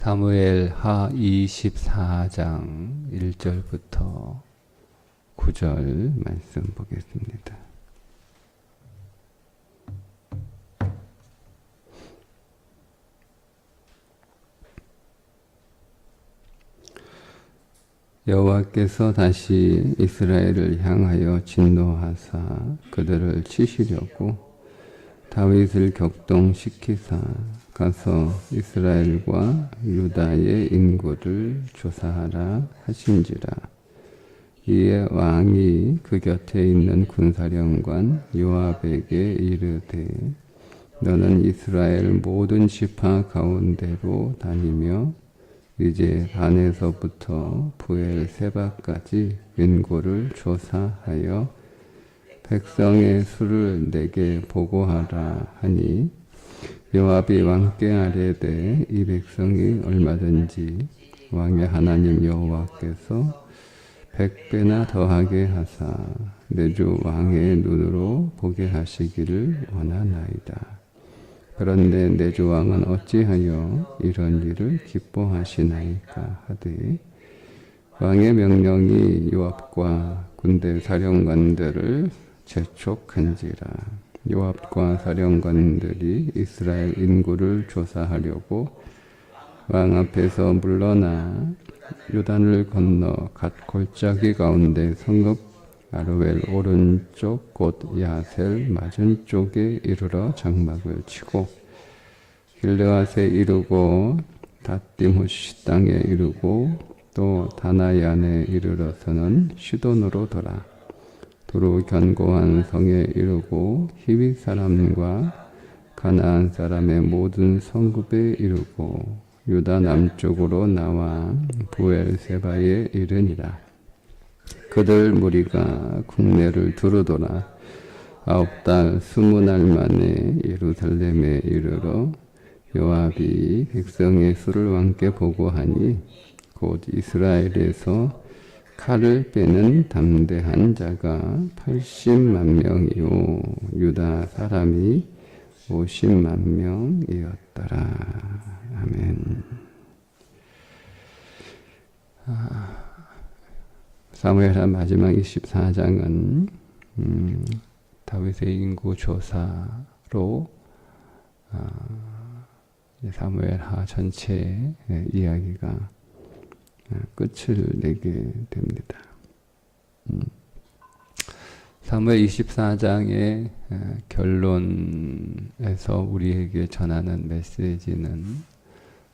사무엘 하 24장 1절부터 9절 말씀 보겠습니다. 여호와께서 다시 이스라엘을 향하여 진노하사 그들을 치시려고 다윗을 격동시키사 가서 이스라엘과 유다의 인구를 조사하라 하신지라. 이에 왕이 그 곁에 있는 군사령관 요압에게 이르되 너는 이스라엘 모든 지파 가운데로 다니며 이제 단에서부터 브엘세바까지 인구를 조사하여 백성의 수를 내게 보고하라 하니 요압이 왕께 아뢰되 이 백성이 얼마든지 왕의 하나님 여호와께서 100배나 더하게 하사 내 주 왕의 눈으로 보게 하시기를 원하나이다. 그런데 내 주 왕은 어찌하여 이런 일을 기뻐하시나이까 하되 왕의 명령이 요압과 군대 사령관들을 재촉한지라. 요압과 사령관들이 이스라엘 인구를 조사하려고 왕 앞에서 물러나 요단을 건너 갓 골짜기 가운데 성읍 아르웰 오른쪽 곧 야셀 맞은 쪽에 이르러 장막을 치고 길르앗에 이르고 닷디무시 땅에 이르고 또 다나얀에 이르러서는 시돈으로 돌아 두루 견고한 성에 이르고 히윗 사람과 가나안 사람의 모든 성읍에 이르고 유다 남쪽으로 나와 브엘세바에 이르니라. 그들 무리가 국내를 두루 돌아 9달 20날 만에 예루살렘에 이르러 요압이 백성의 수를 왕께 보고하니 곧 이스라엘에서 칼을 빼는 담대한 자가 80만 명이요 유다 사람이 50만 명이었더라. 아멘. 사무엘하 마지막 24장은 다윗의 인구 조사로 사무엘하 전체 이야기가 끝을 내게 됩니다. 사무엘 24장의 결론에서 우리에게 전하는 메시지는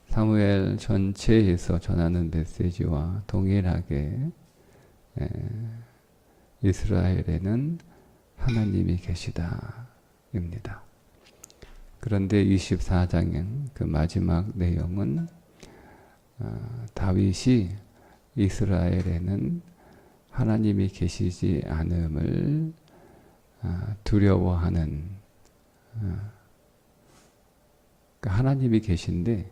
사무엘 전체에서 전하는 메시지와 동일하게 이스라엘에는 하나님이 계시다입니다. 그런데 24장의 그 마지막 내용은 다윗이 이스라엘에는 하나님이 계시지 않음을 두려워하는, 하나님이 계신데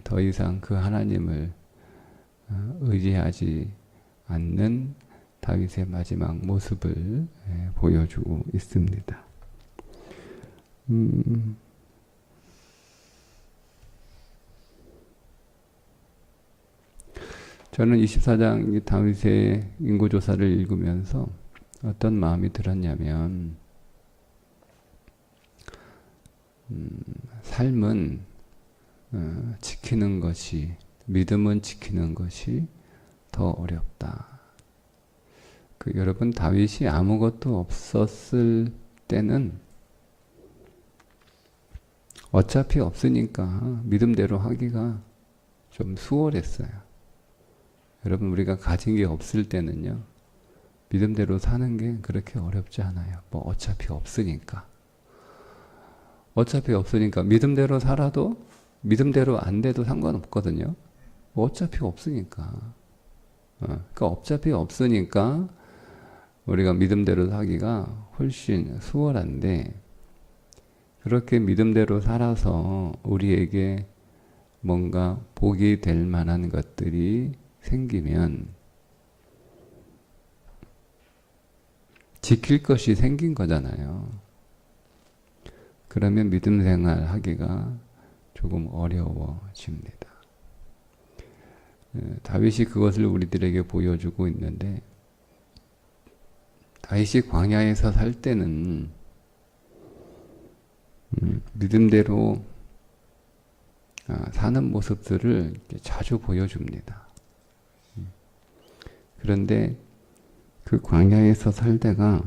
더 이상 그 하나님을 의지하지 않는 다윗의 마지막 모습을 보여주고 있습니다. 저는 24장 다윗의 인구조사를 읽으면서 어떤 마음이 들었냐면 삶은 지키는 것이, 믿음은 지키는 것이 더 어렵다. 여러분, 다윗이 아무것도 없었을 때는 어차피 없으니까 믿음대로 하기가 좀 수월했어요. 여러분, 우리가 가진 게 없을 때는요, 믿음대로 사는 게 그렇게 어렵지 않아요. 뭐 어차피 없으니까. 어차피 없으니까 믿음대로 살아도 믿음대로 안 돼도 상관없거든요. 뭐 어차피 없으니까. 그러니까 어차피 없으니까 우리가 믿음대로 사기가 훨씬 수월한데, 그렇게 믿음대로 살아서 우리에게 뭔가 복이 될 만한 것들이 생기면 지킬 것이 생긴 거잖아요. 그러면 믿음 생활 하기가 조금 어려워집니다. 다윗이 그것을 우리들에게 보여주고 있는데, 다윗이 광야에서 살 때는 믿음대로 사는 모습들을 자주 보여줍니다. 그런데 그 광야에서 살다가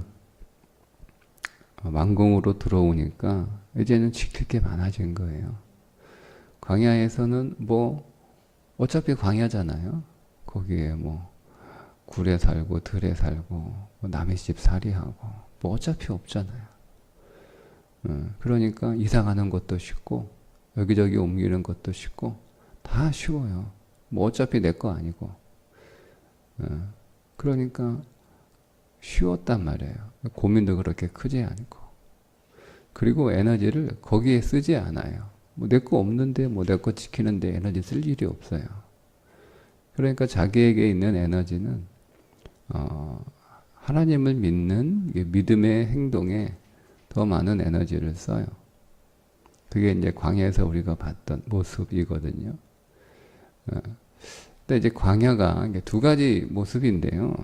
왕궁으로 들어오니까 이제는 지킬 게 많아진 거예요. 광야에서는 뭐 어차피 광야잖아요. 거기에 뭐 굴에 살고 들에 살고 뭐 남의 집 살이하고 뭐 어차피 없잖아요. 그러니까 이사 가는 것도 쉽고 여기저기 옮기는 것도 쉽고 다 쉬워요. 뭐 어차피 내 거 아니고. 그러니까 쉬웠단 말이에요. 고민도 그렇게 크지 않고. 그리고 에너지를 거기에 쓰지 않아요. 뭐 내 거 없는데 뭐 내 거 지키는데 에너지 쓸 일이 없어요. 그러니까 자기에게 있는 에너지는 하나님을 믿는 믿음의 행동에 더 많은 에너지를 써요. 그게 이제 광야에서 우리가 봤던 모습이거든요. 근데 이제 광야가 두 가지 모습인데요.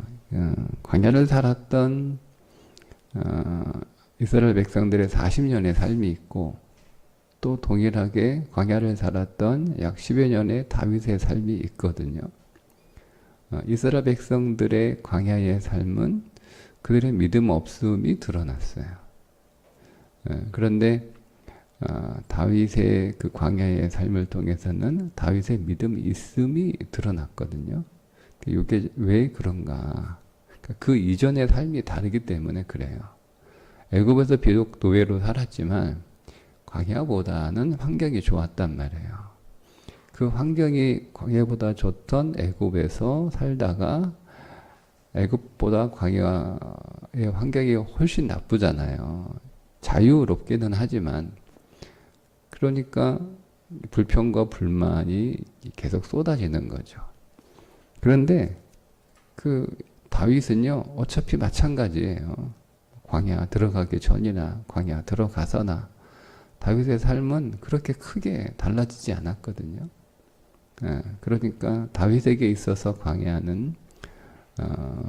광야를 살았던 이스라엘 백성들의 40년의 삶이 있고, 또 동일하게 광야를 살았던 약 10여 년의 다윗의 삶이 있거든요. 이스라엘 백성들의 광야의 삶은 그들의 믿음 없음이 드러났어요. 그런데 다윗의 그 광야의 삶을 통해서는 다윗의 믿음 있음이 드러났거든요. 이게 왜 그런가? 그 이전의 삶이 다르기 때문에 그래요. 애굽에서 비록 노예로 살았지만 광야보다는 환경이 좋았단 말이에요. 그 환경이 광야보다 좋던 애굽에서 살다가 애굽보다 광야의 환경이 훨씬 나쁘잖아요. 자유롭기는 하지만, 그러니까 불평과 불만이 계속 쏟아지는 거죠. 그런데 그 다윗은요, 어차피 마찬가지예요. 광야 들어가기 전이나 광야 들어가서나 다윗의 삶은 그렇게 크게 달라지지 않았거든요. 그러니까 다윗에게 있어서 광야는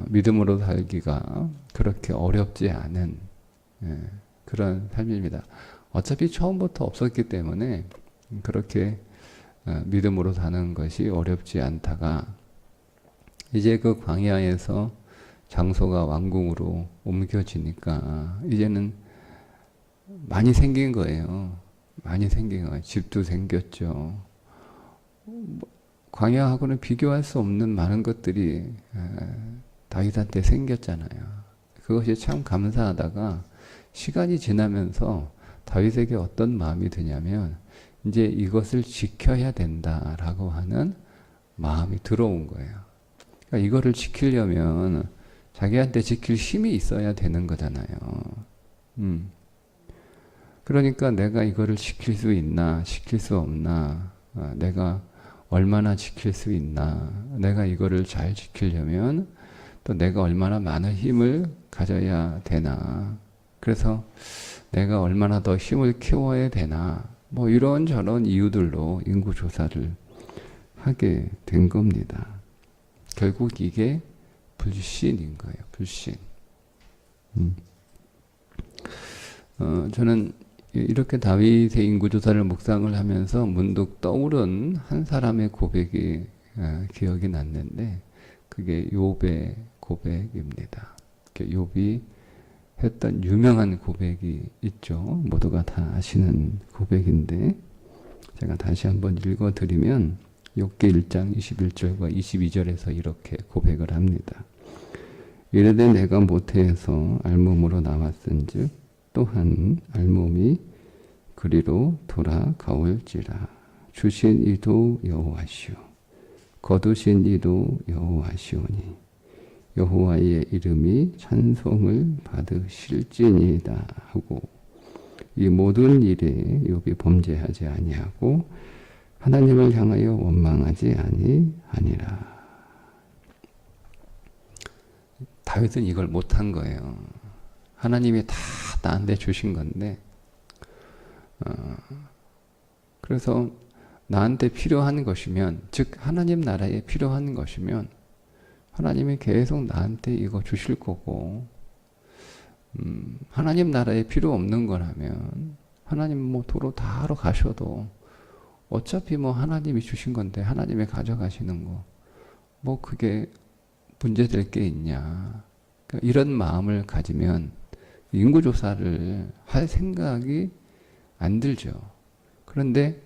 믿음으로 살기가 그렇게 어렵지 않은 그런 삶입니다. 어차피 처음부터 없었기 때문에 그렇게 믿음으로 사는 것이 어렵지 않다가, 이제 그 광야에서 장소가 왕궁으로 옮겨지니까 이제는 많이 생긴 거예요. 많이 생긴 거예요. 집도 생겼죠. 광야하고는 비교할 수 없는 많은 것들이 다윗한테 생겼잖아요. 그것이 참 감사하다가 시간이 지나면서 다윗에게 어떤 마음이 드냐면, 이제 이것을 지켜야 된다라고 하는 마음이 들어온 거예요. 그러니까 이거를 지키려면 자기한테 지킬 힘이 있어야 되는 거잖아요. 그러니까 내가 이거를 지킬 수 있나, 지킬 수 없나, 내가 얼마나 지킬 수 있나, 내가 이거를 잘 지키려면 또 내가 얼마나 많은 힘을 가져야 되나, 그래서 내가 얼마나 더 힘을 키워야 되나, 뭐 이런저런 이유들로 인구조사를 하게 된 겁니다. 결국 이게 불신인 거예요. 불신. 저는 이렇게 다윗의 인구조사를 묵상을 하면서 문득 떠오른 한 사람의 고백이 기억이 났는데, 그게 욥의 고백입니다. 욥이 했던 유명한 고백이 있죠. 모두가 다 아시는 고백인데, 제가 다시 한번 읽어드리면 욥기 1장 21절과 22절에서 이렇게 고백을 합니다. 이르되 내가 모태에서 알몸으로 나왔은즉 또한 알몸이 그리로 돌아가올지라. 주신 이도 여호와시오 거두신 이도 여호와시오니 여호와의 이름이 찬송을 받으실지니이다 하고, 이 모든 일에 욥이 범죄하지 아니하고 하나님을 향하여 원망하지 아니하니라. 다윗은 이걸 못한 거예요. 하나님이 다 나한테 주신 건데 그래서 나한테 필요한 것이면, 즉 하나님 나라에 필요한 것이면 하나님이 계속 나한테 이거 주실 거고, 하나님 나라에 필요 없는 거라면 하나님 뭐 도로 다 하러 가셔도 어차피 뭐 하나님이 주신 건데 하나님이 가져가시는 거, 뭐 그게 문제될 게 있냐. 그러니까 이런 마음을 가지면 인구조사를 할 생각이 안 들죠. 그런데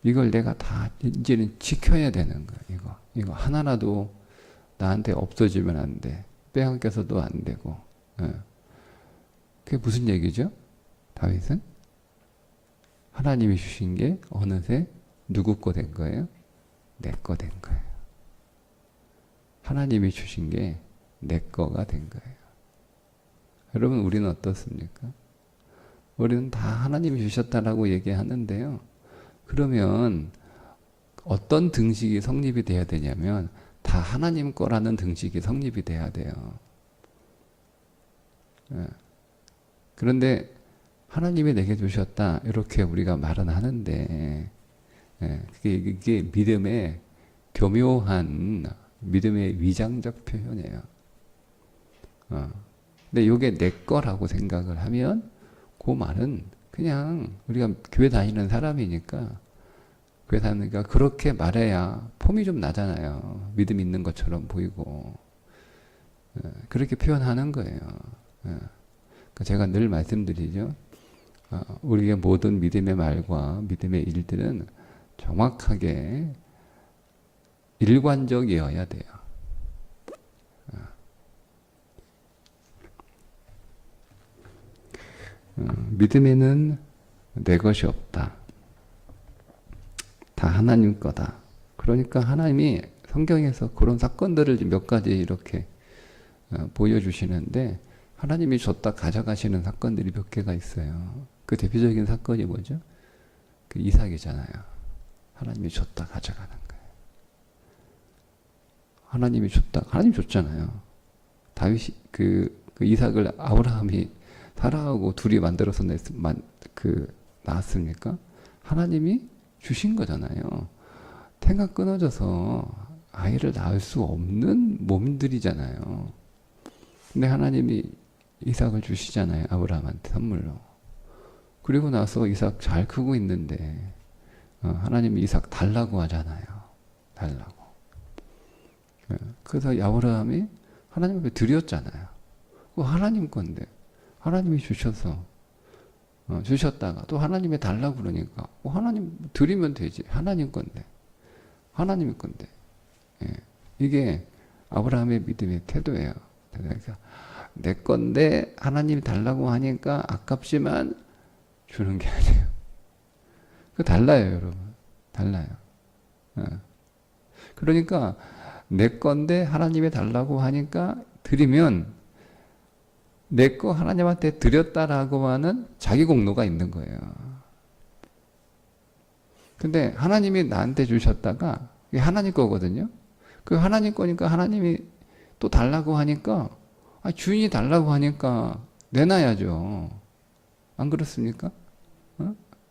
이걸 내가 다 이제는 지켜야 되는 거야. 이거 하나라도 나한테 없어지면 안 돼. 빼앗겨서도 안 되고. 그게 무슨 얘기죠? 다윗은 하나님이 주신 게 어느새 누구 거 된 거예요? 내 거 된 거예요. 하나님이 주신 게 내 거가 된 거예요. 여러분, 우리는 어떻습니까? 우리는 다 하나님이 주셨다라고 얘기하는데요. 그러면 어떤 등식이 성립이 돼야 되냐면 다 하나님 거라는 등식이 성립이 돼야 돼요. 그런데 하나님이 내게 주셨다 이렇게 우리가 말은 하는데, 이게 믿음의 교묘한 믿음의 위장적 표현이에요. 근데 이게 내 거라고 생각을 하면 그 말은 그냥 우리가 교회 다니는 사람이니까, 교회 다니니까 그렇게 말해야 폼이 좀 나잖아요. 믿음 있는 것처럼 보이고. 그렇게 표현하는 거예요. 제가 늘 말씀드리죠. 우리의 모든 믿음의 말과 믿음의 일들은 정확하게 일관적이어야 돼요. 믿음에는 내 것이 없다. 다 하나님 거다. 그러니까 하나님이 성경에서 그런 사건들을 몇 가지 이렇게 보여주시는데, 하나님이 줬다 가져가시는 사건들이 몇 개가 있어요. 그 대표적인 사건이 뭐죠? 그 이삭이잖아요. 하나님이 줬다 가져가는 거예요. 하나님이 줬잖아요. 다윗이 그 이삭을 아브라함이 사라하고 둘이 만들어서 낳았습니까? 하나님이 주신 거잖아요. 태가 끊어져서 아이를 낳을 수 없는 몸들이잖아요. 근데 하나님이 이삭을 주시잖아요. 아브라함한테 선물로. 그리고 나서 이삭 잘 크고 있는데 하나님이 이삭 달라고 하잖아요. 달라고. 그래서 아브라함이 하나님 앞에 드렸잖아요. 그거 하나님 건데 하나님이 주셨다가 또 하나님이 달라고 그러니까 하나님 드리면 되지. 하나님 건데. 하나님의 건데. 이게 아브라함의 믿음의 태도예요. 그러니까 내 건데 하나님이 달라고 하니까 아깝지만 주는 게 아니에요. 그 달라요, 여러분. 달라요. 그러니까 내 건데 하나님이 달라고 하니까 드리면 내 거 하나님한테 드렸다라고 하는 자기 공로가 있는 거예요. 근데 하나님이 나한테 주셨다가 이게 하나님 거거든요. 그 하나님 거니까 하나님이 또 달라고 하니까 주인이 달라고 하니까 내놔야죠. 안 그렇습니까?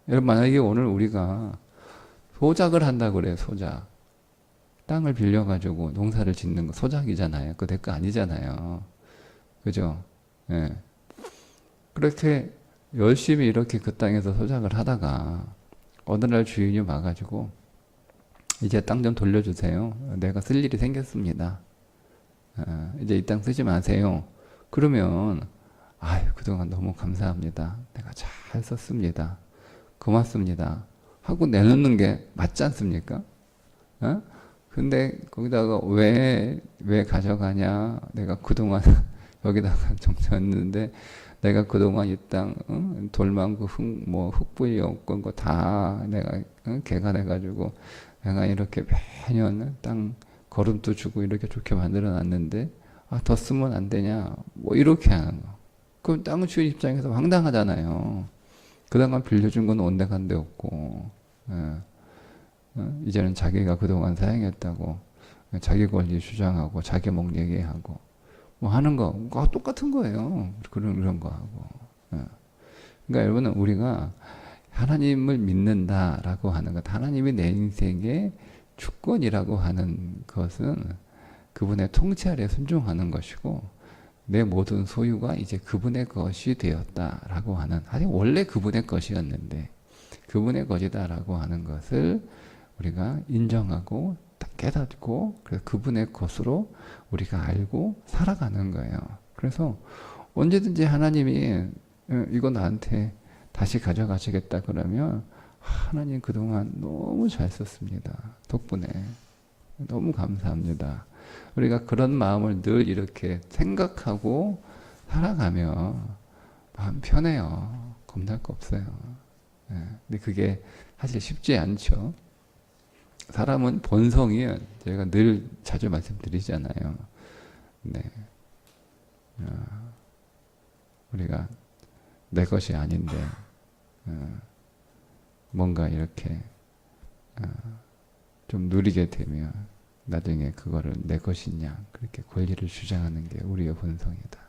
여러분, 만약에 오늘 우리가 소작을 한다고 그래요. 소작. 땅을 빌려가지고 농사를 짓는 거 소작이잖아요. 그거 내 거 아니잖아요. 그죠? 예. 그렇게 열심히 이렇게 그 땅에서 소작을 하다가 어느 날 주인이 와가지고 이제 땅 좀 돌려주세요. 내가 쓸 일이 생겼습니다. 이제 이 땅 쓰지 마세요. 그러면 그동안 너무 감사합니다. 내가 잘 썼습니다. 고맙습니다. 하고 내놓는 게 맞지 않습니까? 근데 거기다가 왜 가져가냐? 내가 그동안 여기다가 정착했는데 내가 그동안 이 땅 돌 많고 흙불이 없고 거 다 내가 개간해가지고 내가 이렇게 매년 땅 거름도 주고 이렇게 좋게 만들어 놨는데 더 쓰면 안 되냐? 뭐 이렇게 하는 거. 그럼 땅 주인 입장에서 황당하잖아요. 그동안 빌려준 건 온데간데 없고 이제는 자기가 그동안 사용했다고 자기 권리 주장하고 자기 목 얘기하고 뭐 하는 거 똑같은 거예요. 그런 거 하고. 그러니까 여러분은 우리가 하나님을 믿는다라고 하는 것, 하나님이 내 인생의 주권이라고 하는 것은 그분의 통치 아래 순종하는 것이고, 내 모든 소유가 이제 그분의 것이 되었다라고 하는, 아니 원래 그분의 것이었는데 그분의 것이다라고 하는 것을 우리가 인정하고 깨닫고, 그래서 그분의 것으로 우리가 알고 살아가는 거예요. 그래서 언제든지 하나님이 이거 나한테 다시 가져가시겠다 그러면, 하나님 그동안 너무 잘 썼습니다. 덕분에 너무 감사합니다. 우리가 그런 마음을 늘 이렇게 생각하고 살아가면 마음 편해요. 겁날 거 없어요. 근데 그게 사실 쉽지 않죠. 사람은 본성이, 제가 늘 자주 말씀드리잖아요. 네. 우리가 내 것이 아닌데 뭔가 이렇게 좀 누리게 되면 나중에 그거를 내 것이냐 그렇게 권리를 주장하는 게 우리의 본성이다.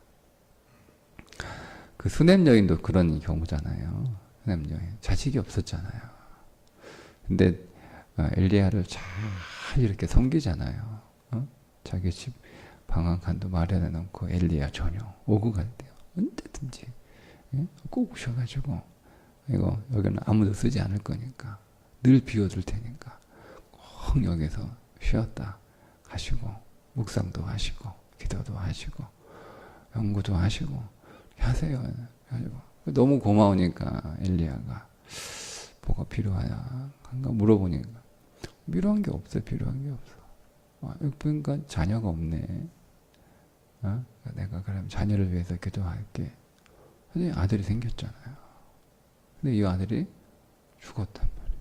그 수냄 여인도 그런 경우잖아요. 수냄 여인 자식이 없었잖아요. 근데 엘리야를 잘 이렇게 섬기잖아요. 자기 집 방한칸도 마련해 놓고 엘리야 저녁 오고 갈 때요. 언제든지 꼭 오셔가지고, 이거 여기는 아무도 쓰지 않을 거니까 늘 비워둘 테니까 꼭 여기서 쉬었다 하시고, 묵상도 하시고 기도도 하시고 연구도 하시고 하세요. 너무 고마우니까 엘리야가 뭐가 필요하냐 한가 물어보니까 필요한 게 없어. 필요한 게 없어. 여기 보니까 자녀가 없네. 내가 그럼 자녀를 위해서 기도할게. 근데 아들이 생겼잖아요. 근데 이 아들이 죽었단 말이에요.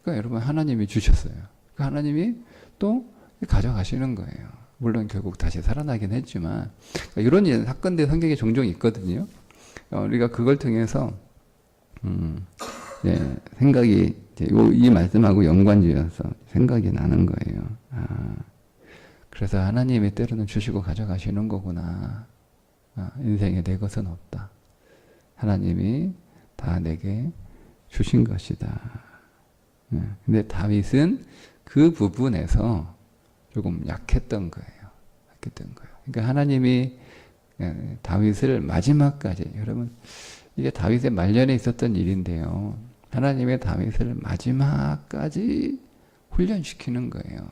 그러니까 여러분, 하나님이 주셨어요. 그 하나님이 또 가져가시는 거예요. 물론 결국 다시 살아나긴 했지만, 이런 사건들 성경에 종종 있거든요. 우리가 그걸 통해서 생각이 이 말씀하고 연관지어서 생각이 나는 거예요. 그래서 하나님이 때로는 주시고 가져가시는 거구나. 인생에 내 것은 없다. 하나님이 다 내게 주신 것이다. 근데 다윗은 그 부분에서 조금 약했던 거예요. 그러니까 하나님이 다윗을 마지막까지, 여러분 이게 다윗의 말년에 있었던 일인데요. 하나님의 다윗을 마지막까지 훈련시키는 거예요.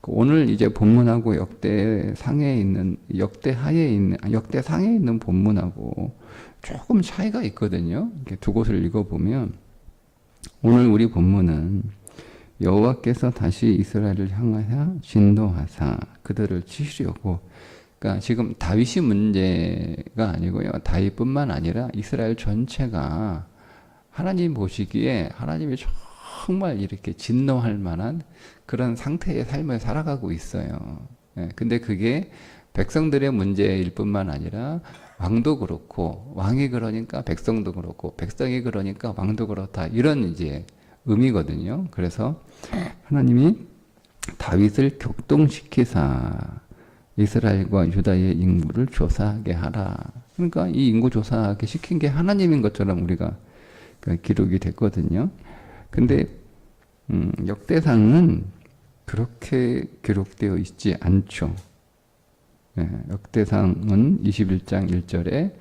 오늘 이제 본문하고 역대상에 있는, 역대하에 있는, 역대상에 있는 본문하고 조금 차이가 있거든요. 이렇게 두 곳을 읽어보면, 오늘 우리 본문은 여호와께서 다시 이스라엘을 향하여 진노하사 그들을 치시려고, 그러니까 지금 다윗이 문제가 아니고요. 다윗뿐만 아니라 이스라엘 전체가 하나님 보시기에 하나님이 정말 이렇게 진노할 만한 그런 상태의 삶을 살아가고 있어요. 근데 그게 백성들의 문제일 뿐만 아니라 왕도 그렇고, 왕이 그러니까 백성도 그렇고, 백성이 그러니까 왕도 그렇다, 이런 이제 의미거든요. 그래서 하나님이 다윗을 격동시키사 이스라엘과 유다의 인구를 조사하게 하라. 그러니까 이 인구 조사하게 시킨 게 하나님인 것처럼 우리가 기록이 됐거든요. 근데 역대상은 그렇게 기록되어 있지 않죠. 역대상은 21장 1절에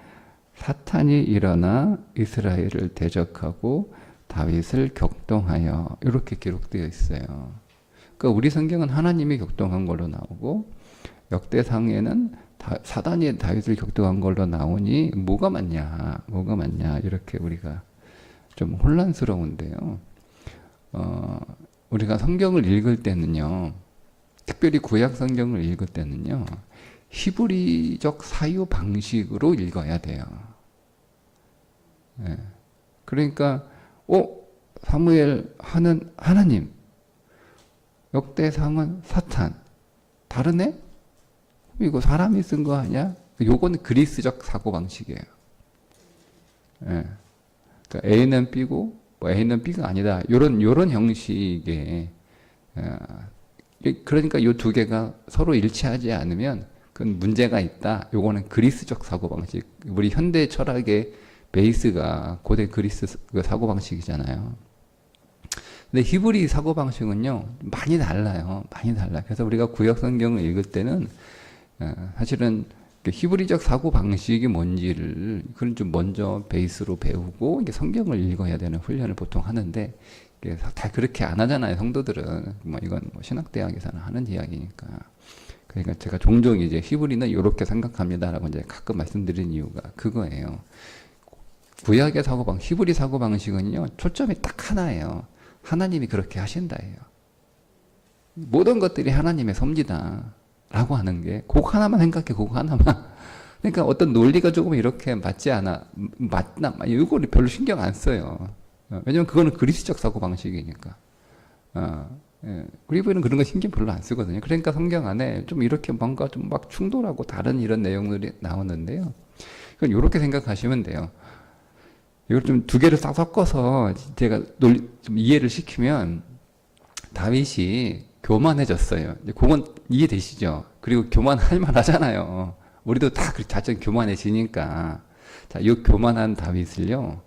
사탄이 일어나 이스라엘을 대적하고 다윗을 격동하여, 이렇게 기록되어 있어요. 그러니까 우리 성경은 하나님이 격동한 걸로 나오고, 역대상에는 사단이 다윗을 격동한 걸로 나오니 뭐가 맞냐 이렇게 우리가 좀 혼란스러운데요. 우리가 성경을 읽을 때는요, 특별히 구약 성경을 읽을 때는요, 히브리적 사유 방식으로 읽어야 돼요. 그러니까 사무엘 하는 하나님, 역대상은 사탄, 다르네? 이거 사람이 쓴 거 아니야? 요거는 그리스적 사고 방식이에요. 그러니까 A는 B고 A는 B가 아니다. 요런 형식의, 그러니까 요 두 개가 서로 일치하지 않으면 그건 문제가 있다. 요거는 그리스적 사고 방식. 우리 현대 철학의 베이스가 고대 그리스 그 사고방식이잖아요. 근데 히브리 사고방식은요, 많이 달라요. 많이 달라요. 그래서 우리가 구약 성경을 읽을 때는, 사실은 그 히브리적 사고방식이 뭔지를, 그건 좀 먼저 베이스로 배우고, 이게 성경을 읽어야 되는 훈련을 보통 하는데, 이게 다 그렇게 안 하잖아요, 성도들은. 뭐 이건 뭐 신학대학에서는 하는 이야기니까. 그러니까 제가 종종 이제 히브리는 이렇게 생각합니다라고 이제 가끔 말씀드린 이유가 그거예요. 구약의 사고방식, 히브리 사고방식은요, 초점이 딱 하나예요. 하나님이 그렇게 하신다예요. 모든 것들이 하나님의 섭니다. 라고 하는 게, 그거 하나만 생각해, 그거 하나만. 그러니까 어떤 논리가 조금 이렇게 맞지 않아, 맞나, 이거를 별로 신경 안 써요. 왜냐면 그거는 그리스적 사고방식이니까. 그리고는 그런 거 신경 별로 안 쓰거든요. 그러니까 성경 안에 좀 이렇게 뭔가 좀 막 충돌하고 다른 이런 내용들이 나오는데요. 그건 이렇게 생각하시면 돼요. 이걸 좀 두 개를 싹 섞어서 제가 좀 이해를 시키면, 다윗이 교만해졌어요. 그건 이해되시죠? 그리고 교만할 만하잖아요. 우리도 다 자전 교만해지니까. 자, 이 교만한 다윗을요,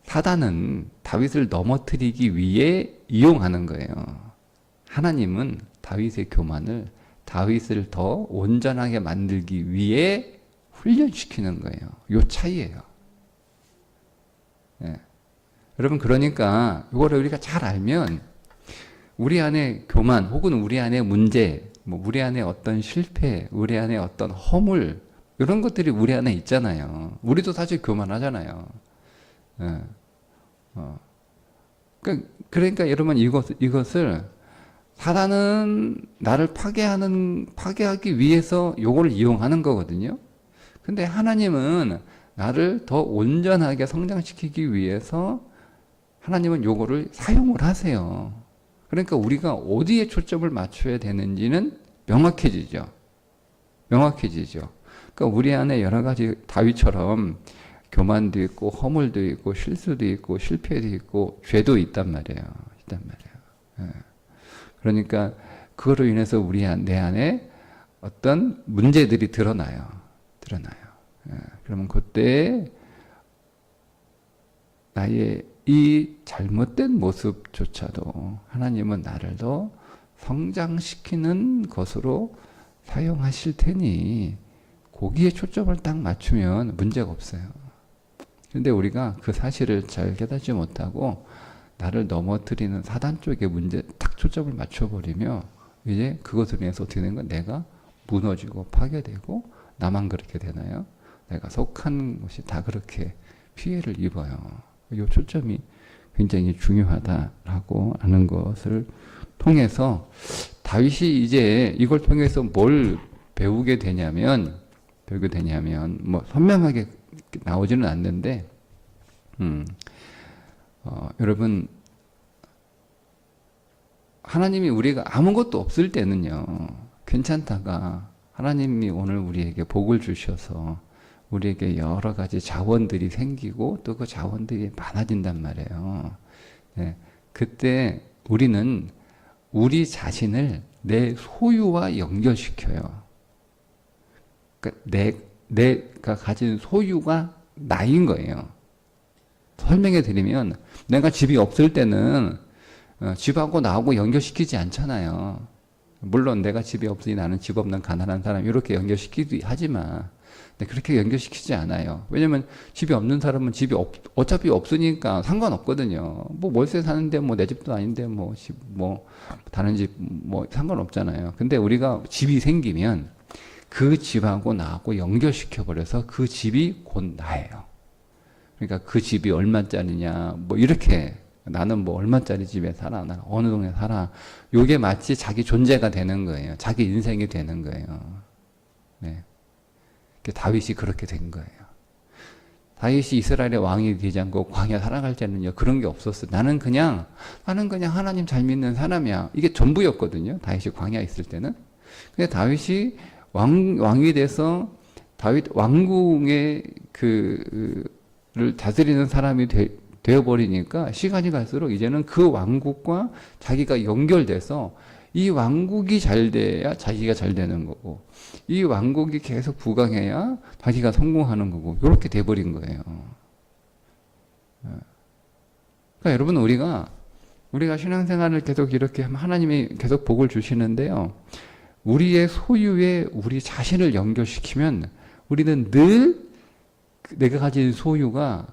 사단은 다윗을 넘어뜨리기 위해 이용하는 거예요. 하나님은 다윗의 교만을 다윗을 더 온전하게 만들기 위해 훈련시키는 거예요. 요 차이예요. 예. 여러분, 그러니까 이거를 우리가 잘 알면 우리 안에 교만 혹은 우리 안에 문제, 뭐 우리 안에 어떤 실패, 우리 안에 어떤 허물, 이런 것들이 우리 안에 있잖아요. 우리도 사실 교만하잖아요. 예. 그러니까 여러분, 이것을 사단은 나를 파괴하기 위해서 요걸 이용하는 거거든요. 근데 하나님은 나를 더 온전하게 성장시키기 위해서 하나님은 요거를 사용을 하세요. 그러니까 우리가 어디에 초점을 맞춰야 되는지는 명확해지죠. 명확해지죠. 그러니까 우리 안에 여러 가지 다윗처럼 교만도 있고 허물도 있고 실수도 있고 실패도 있고 죄도 있단 말이에요. 예. 그러니까 그거로 인해서 내 안에 어떤 문제들이 드러나요. 예. 그러면 그때 나의 이 잘못된 모습조차도 하나님은 나를 더 성장시키는 것으로 사용하실 테니 거기에 초점을 딱 맞추면 문제가 없어요. 근데 우리가 그 사실을 잘 깨닫지 못하고 나를 넘어뜨리는 사단 쪽에 문제 딱 초점을 맞춰버리면 이제 그것을 인해서 어떻게 되는 건 내가 무너지고 파괴되고 나만 그렇게 되나요? 내가 속한 것이 다 그렇게 피해를 입어요. 이 초점이 굉장히 중요하다라고 하는 것을 통해서 다윗이 이제 이걸 통해서 뭘 배우게 되냐면 뭐 선명하게 나오지는 않는데 여러분, 하나님이 우리가 아무것도 없을 때는요 괜찮다가 하나님이 오늘 우리에게 복을 주셔서 우리에게 여러 가지 자원들이 생기고 또 그 자원들이 많아진단 말이에요. 네, 그때 우리는 우리 자신을 내 소유와 연결시켜요. 그러니까 내가 가진 소유가 나인 거예요. 설명해 드리면, 내가 집이 없을 때는 집하고 나하고 연결시키지 않잖아요. 물론 내가 집이 없으니 나는 집 없는 가난한 사람 이렇게 연결시키기도 하지만, 근데 그렇게 연결시키지 않아요. 왜냐면 집이 없는 사람은 어차피 없으니까 상관없거든요. 뭐 월세 사는데 뭐 내 집도 아닌데 뭐 다른 집 뭐 상관없잖아요. 근데 우리가 집이 생기면 그 집하고 나하고 연결시켜버려서 그 집이 곧 나예요. 그러니까 그 집이 얼마짜리냐, 뭐 이렇게, 나는 뭐 얼마짜리 집에 살아, 나는 어느 동네 살아. 요게 마치 자기 존재가 되는 거예요. 자기 인생이 되는 거예요. 네. 다윗이 그렇게 된 거예요. 다윗이 이스라엘의 왕이 되지 않고 광야 살아갈 때는요, 그런 게 없었어요. 나는 그냥 하나님 잘 믿는 사람이야. 이게 전부였거든요. 다윗이 광야에 있을 때는. 근데 다윗이 왕이 돼서 다윗 왕궁의 를 다스리는 사람이 되어버리니까 시간이 갈수록 이제는 그 왕국과 자기가 연결돼서 이 왕국이 잘 돼야 자기가 잘 되는 거고, 이 왕국이 계속 부강해야 자기가 성공하는 거고, 이렇게 돼버린 거예요. 그러니까 여러분, 우리가 신앙생활을 계속 이렇게 하면 하나님이 계속 복을 주시는데요. 우리의 소유에 우리 자신을 연결시키면 우리는 늘 내가 가진 소유가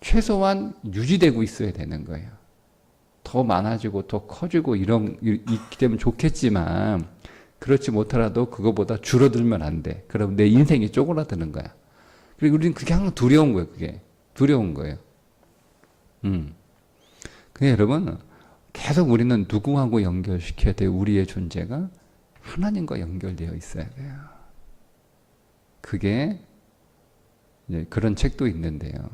최소한 유지되고 있어야 되는 거예요. 더 많아지고 더 커지고 있기 되면 좋겠지만, 그렇지 못하라도 그거보다 줄어들면 안 돼. 그럼 내 인생이 쪼그라드는 거야. 그리고 우리는 그게 항상 두려운 거예요. 그게 두려운 거예요. 근데 여러분, 계속 우리는 누구하고 연결시켜야 돼요? 우리의 존재가 하나님과 연결되어 있어야 돼요. 그게 이제 그런 책도 있는데요.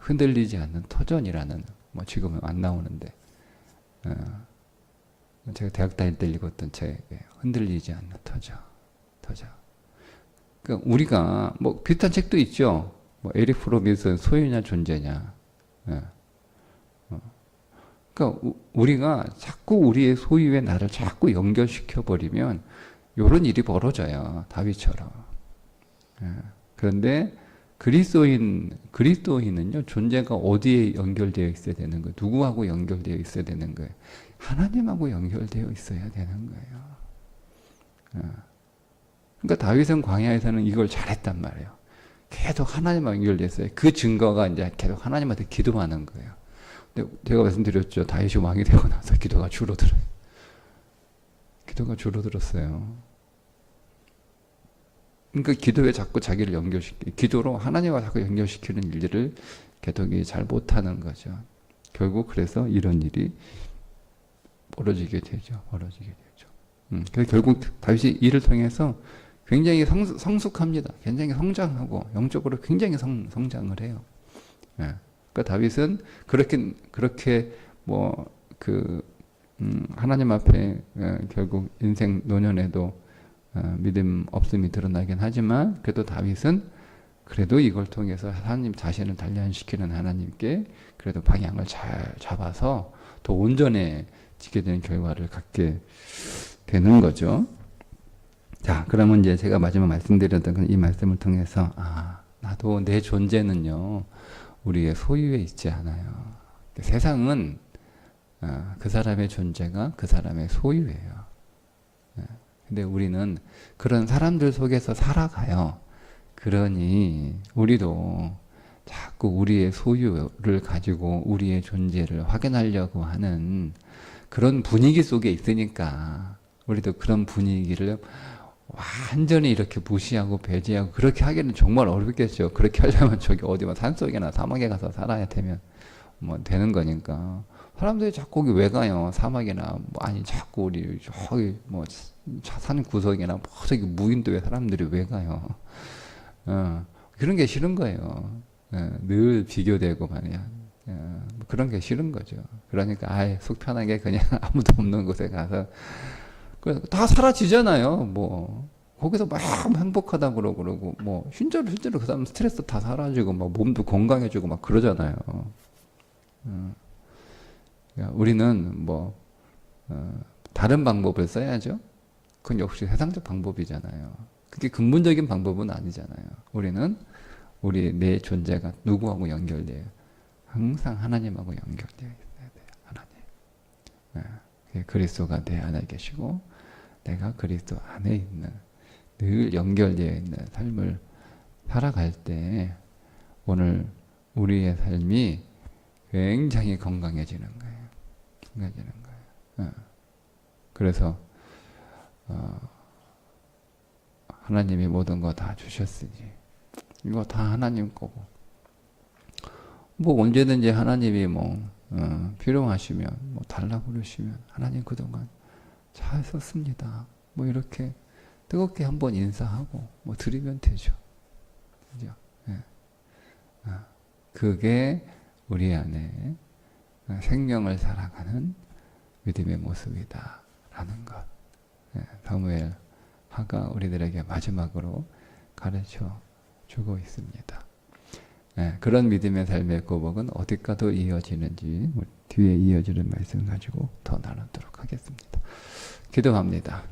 흔들리지 않는 터전이라는, 뭐 지금은 안 나오는데, 제가 대학 다닐 때 읽었던 책이에요. 흔들리지 않는 터전. 그러니까 우리가 뭐 비슷한 책도 있죠. 뭐 에릭 프롬비스의 소유냐 존재냐. 그러니까 우리가 자꾸 우리의 소유에 나를 자꾸 연결시켜 버리면 이런 일이 벌어져요. 다윗처럼. 그런데 그리스도인은요, 존재가 어디에 연결되어 있어야 되는 거예요? 누구하고 연결되어 있어야 되는 거예요? 하나님하고 연결되어 있어야 되는 거예요. 그러니까 다윗은 광야에서는 이걸 잘했단 말이에요. 계속 하나님하고 연결됐어요. 그 증거가 이제 계속 하나님한테 기도하는 거예요. 근데 제가 말씀드렸죠. 다윗이 왕이 되고 나서 기도가 줄어들었어요. 그러니까 기도에 자꾸 자기를 기도로 하나님과 자꾸 연결시키는 일들을 개독이 잘 못하는 거죠. 결국 그래서 이런 일이 벌어지게 되죠. 그래서 결국 다윗이 이를 통해서 굉장히 성숙합니다. 굉장히 성장하고 영적으로 굉장히 성장을 해요. 그러니까 다윗은 그렇게 하나님 앞에 결국 인생 노년에도 믿음 없음이 드러나긴 하지만, 그래도 다윗은 그래도 이걸 통해서 하나님 자신을 단련시키는 하나님께 그래도 방향을 잘 잡아서 더 온전해지게 되는 결과를 갖게 되는 거죠. 자, 그러면 이제 제가 마지막 말씀드렸던 이 말씀을 통해서, 나도 내 존재는요, 우리의 소유에 있지 않아요. 세상은 그 사람의 존재가 그 사람의 소유예요. 근데 우리는 그런 사람들 속에서 살아가요. 그러니 우리도 자꾸 우리의 소유를 가지고 우리의 존재를 확인하려고 하는 그런 분위기 속에 있으니까, 우리도 그런 분위기를 완전히 이렇게 무시하고 배제하고 그렇게 하기는 정말 어렵겠죠. 그렇게 하려면 저기 어디 산속이나 사막에 가서 살아야 되는 거니까. 사람들이 자꾸 왜 가요? 사막이나 자꾸 우리 저기 산 구석이나 저기 무인도에 사람들이 왜 가요? 그런 게 싫은 거예요. 늘 비교되고 말이야. 그런 게 싫은 거죠. 그러니까 속 편하게 그냥 아무도 없는 곳에 가서 다 사라지잖아요. 거기서 막 행복하다 그러고 실제로 그 사람 스트레스 다 사라지고 몸도 건강해지고 그러잖아요. 우리는 다른 방법을 써야죠. 그건 역시 세상적 방법이잖아요. 그게 근본적인 방법은 아니잖아요. 우리는 내 존재가 누구하고 연결돼요? 항상 하나님하고 연결되어 있어야 돼요. 하나님. 그리스도가 내 안에 계시고 내가 그리스도 안에 있는, 늘 연결되어 있는 삶을 살아갈 때 오늘 우리의 삶이 굉장히 건강해지는 거예요. 그래서 하나님이 모든 거 다 주셨으니 이거 다 하나님 거고, 언제든지 하나님이 필요하시면 달라고 그러시면 하나님 그동안 잘 썼습니다. 이렇게 뜨겁게 한번 인사하고 드리면 되죠. 그죠? 그게 우리 안에 생명을 살아가는 믿음의 모습이다라는 것. 사무엘 하가 우리들에게 마지막으로 가르쳐 주고 있습니다. 그런 믿음의 삶의 고복은 어디까지 이어지는지 뒤에 이어지는 말씀 가지고 더 나누도록 하겠습니다. 기도합니다.